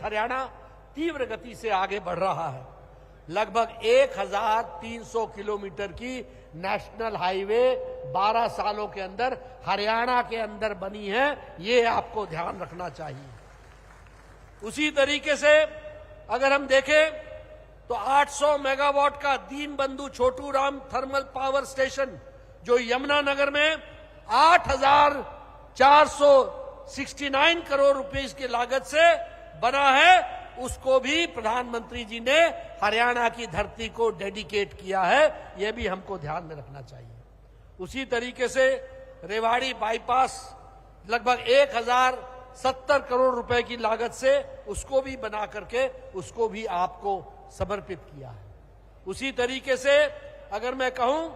हरियाणा तीव्र गति से आगे बढ़ रहा है। लगभग 1300 किलोमीटर की नेशनल हाईवे 12 सालों के अंदर हरियाणा के अंदर बनी है, ये आपको ध्यान रखना चाहिए। उसी तरीके से अगर हम देखें तो 800 मेगावाट का Deenbandhu Chhotu Ram thermal power station जो यमुनानगर में 8,469 करोड़ रुपए की लागत से बना है, उसको भी प्रधानमंत्री जी ने हरियाणा की धरती को डेडिकेट किया है, यह भी हमको ध्यान में रखना चाहिए। उसी तरीके से रेवाड़ी बाईपास लगभग 1070 करोड़ रुपए की लागत से उसको भी बना करके उसको भी आपको समर्पित किया है। उसी तरीके से अगर मैं कहूं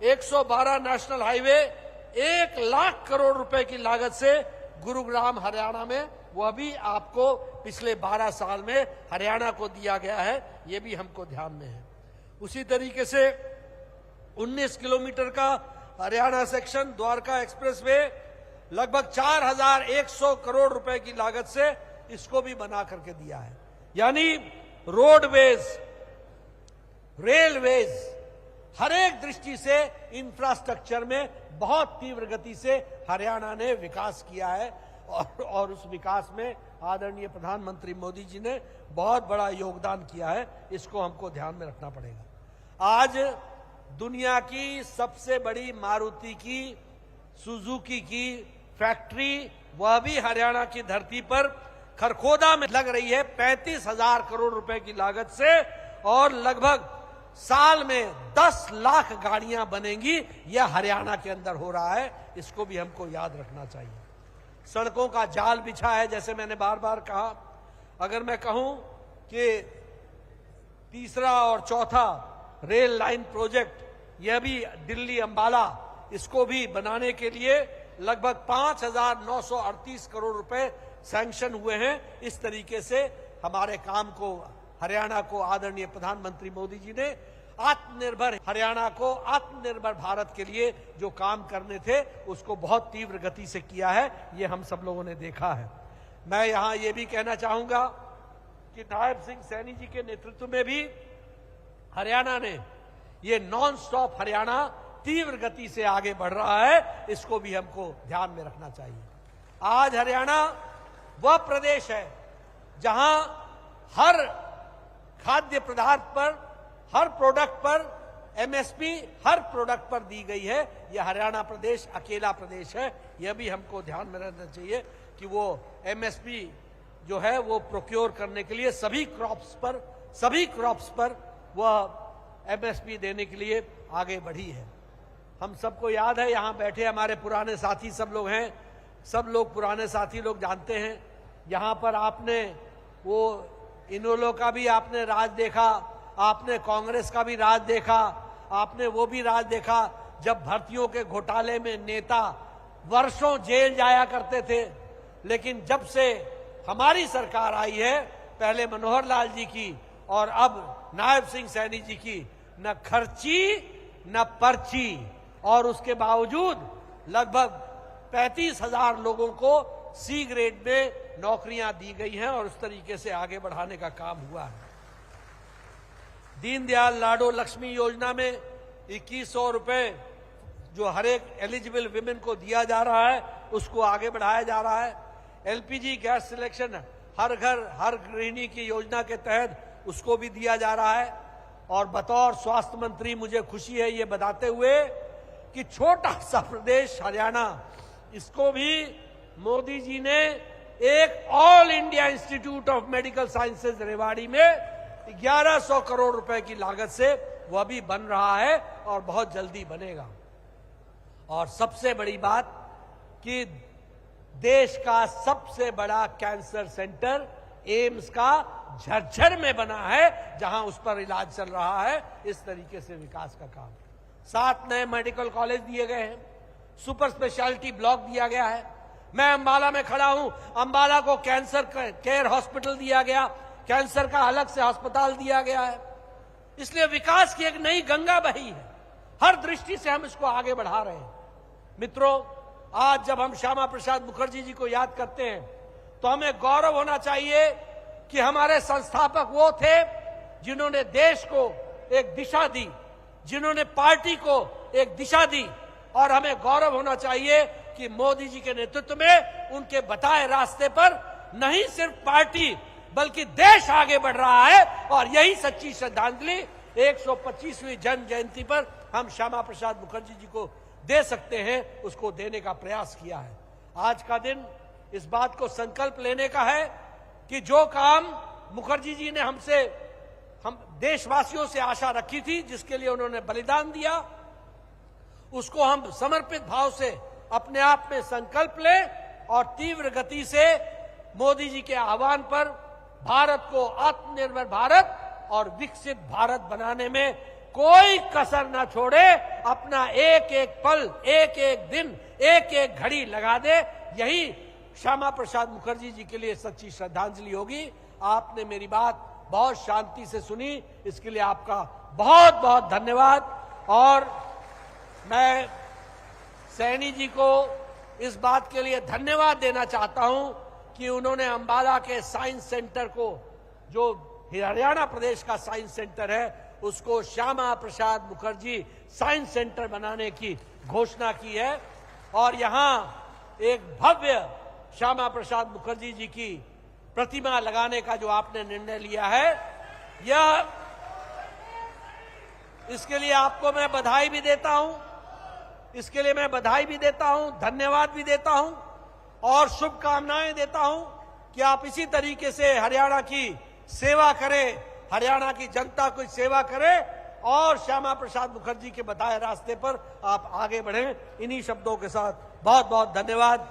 112 नेशनल हाईवे 1 लाख करोड़ रुपए की लागत से गुरुग्राम हरियाणा में, वह भी आपको पिछले 12 साल में हरियाणा को दिया गया है, यह भी हमको ध्यान में है। उसी तरीके से 19 किलोमीटर का हरियाणा सेक्शन द्वारका एक्सप्रेसवे लगभग 4100 करोड़ रुपए की लागत से इसको भी बना करके दिया है। यानी रोडवेज, रेलवेज, हर एक दृष्टि से इंफ्रास्ट्रक्चर में बहुत तीव्र गति से हरियाणा ने विकास किया है और उस विकास में आदरणीय प्रधानमंत्री मोदी जी ने बहुत बड़ा योगदान किया है, इसको हमको ध्यान में रखना पड़ेगा। आज दुनिया की सबसे बड़ी मारुति की, सुजुकी की फैक्ट्री, वह भी हरियाणा की धरती पर खरखोदा में लग रही है 35,000 करोड़ रुपए की लागत से, और लगभग साल में 10 लाख गाड़ियां बनेंगी, यह हरियाणा के अंदर हो रहा है, इसको भी हमको याद रखना चाहिए। सड़कों का जाल बिछा है, जैसे मैंने बार बार कहा। अगर मैं कहूं कि तीसरा और चौथा रेल लाइन प्रोजेक्ट, यह भी दिल्ली अंबाला, इसको भी बनाने के लिए लगभग 5,938 करोड़ रुपए सैंक्शन हुए हैं। इस तरीके से हमारे काम को, हरियाणा को आदरणीय प्रधानमंत्री मोदी जी ने आत्मनिर्भर हरियाणा को, आत्मनिर्भर भारत के लिए जो काम करने थे उसको बहुत तीव्र गति से किया है, ये हम सब लोगों ने देखा है। मैं यहां ये भी कहना चाहूंगा कि नायब सिंह सैनी जी के नेतृत्व में भी हरियाणा ने ये नॉन स्टॉप हरियाणा तीव्र गति से आगे बढ़ रहा है, इसको भी हमको ध्यान में रखना चाहिए। आज हरियाणा वह प्रदेश है जहां हर खाद्य पदार्थ पर, हर प्रोडक्ट पर एमएसपी हर प्रोडक्ट पर दी गई है। यह हरियाणा प्रदेश अकेला प्रदेश है, यह भी हमको ध्यान में रखना चाहिए कि वो एमएसपी जो है वो प्रोक्योर करने के लिए सभी क्रॉप्स पर वह एमएसपी देने के लिए आगे बढ़ी है। हम सबको याद है, यहां बैठे हमारे पुराने साथी सब लोग हैं, सब लोग पुराने साथी लोग जानते हैं, यहां पर आपने वो इनेलो का भी आपने राज देखा, आपने कांग्रेस का भी राज देखा, आपने वो भी राज देखा जब भर्तियों के घोटाले में नेता वर्षों जेल जाया करते थे। लेकिन जब से हमारी सरकार आई है, पहले मनोहर लाल जी की और अब नायब सिंह सैनी जी की, न खर्ची न पर्ची, और उसके बावजूद लगभग 35,000 लोगों को सी ग्रेड में नौकरियां दी गई हैं और उस तरीके से आगे बढ़ाने का काम हुआ है। दीनदयाल लाडो लक्ष्मी योजना में 2100 रुपए जो हर एक एलिजिबल विमेन को दिया जा रहा है, उसको आगे बढ़ाया जा रहा है। एलपीजी गैस सिलेक्शन हर घर हर गृहिणी की योजना के तहत उसको भी दिया जा रहा है। और बतौर स्वास्थ्य मंत्री मुझे खुशी है ये बताते हुए कि छोटा सा प्रदेश हरियाणा, इसको भी मोदी जी ने एक all India institute of medical sciences Rewari में 1100 करोड़ रुपए की लागत से वह भी बन रहा है और बहुत जल्दी बनेगा। और सबसे बड़ी बात कि देश का सबसे बड़ा कैंसर सेंटर एम्स का झज्जर में बना है, जहां उस पर इलाज चल रहा है। इस तरीके से विकास का काम, 7 नए मेडिकल कॉलेज दिए गए हैं, सुपर स्पेशलिटी ब्लॉक दिया गया है। मैं अंबाला में खड़ा हूं, अंबाला को कैंसर केयर हॉस्पिटल दिया गया, कैंसर का अलग से अस्पताल दिया गया है। इसलिए विकास की एक नई गंगा बही है, हर दृष्टि से हम इसको आगे बढ़ा रहे हैं। मित्रों, आज जब हम श्यामा प्रसाद मुखर्जी जी को याद करते हैं तो हमें गौरव होना चाहिए कि हमारे संस्थापक वो थे जिन्होंने देश को एक दिशा दी, जिन्होंने पार्टी को एक दिशा दी, और हमें गौरव होना चाहिए कि मोदी जी के नेतृत्व में उनके बताए रास्ते पर नहीं सिर्फ पार्टी बल्कि देश आगे बढ़ रहा है। और यही सच्ची श्रद्धांजलि 125वीं जन्म जयंती पर हम श्यामा प्रसाद मुखर्जी जी को दे सकते हैं, उसको देने का प्रयास किया है। आज का दिन इस बात को संकल्प लेने का है कि जो काम मुखर्जी जी ने हम देशवासियों से आशा रखी थी, जिसके लिए उन्होंने बलिदान दिया, उसको हम समर्पित भाव से अपने आप में संकल्प लें और तीव्र गति से मोदी जी के आह्वान पर भारत को आत्मनिर्भर भारत और विकसित भारत बनाने में कोई कसर न छोड़े, अपना एक एक पल, एक एक दिन, एक एक घड़ी लगा दे। यही श्यामा प्रसाद मुखर्जी जी के लिए सच्ची श्रद्धांजलि होगी। आपने मेरी बात बहुत शांति से सुनी, इसके लिए आपका बहुत बहुत धन्यवाद। और मैं सैनी जी को इस बात के लिए धन्यवाद देना चाहता हूं कि उन्होंने अंबाला के साइंस सेंटर को, जो हरियाणा प्रदेश का साइंस सेंटर है, उसको श्यामा प्रसाद मुखर्जी साइंस सेंटर बनाने की घोषणा की है। और यहां एक भव्य श्यामा प्रसाद मुखर्जी जी की प्रतिमा लगाने का जो आपने निर्णय लिया है, इसके लिए आपको मैं बधाई भी देता हूं, इसके लिए मैं बधाई भी देता हूं, धन्यवाद भी देता हूं और शुभकामनाएं देता हूं कि आप इसी तरीके से हरियाणा की सेवा करें, हरियाणा की जनता की सेवा करें और श्यामा प्रसाद मुखर्जी के बताए रास्ते पर आप आगे बढ़ें। इन्हीं शब्दों के साथ बहुत बहुत धन्यवाद।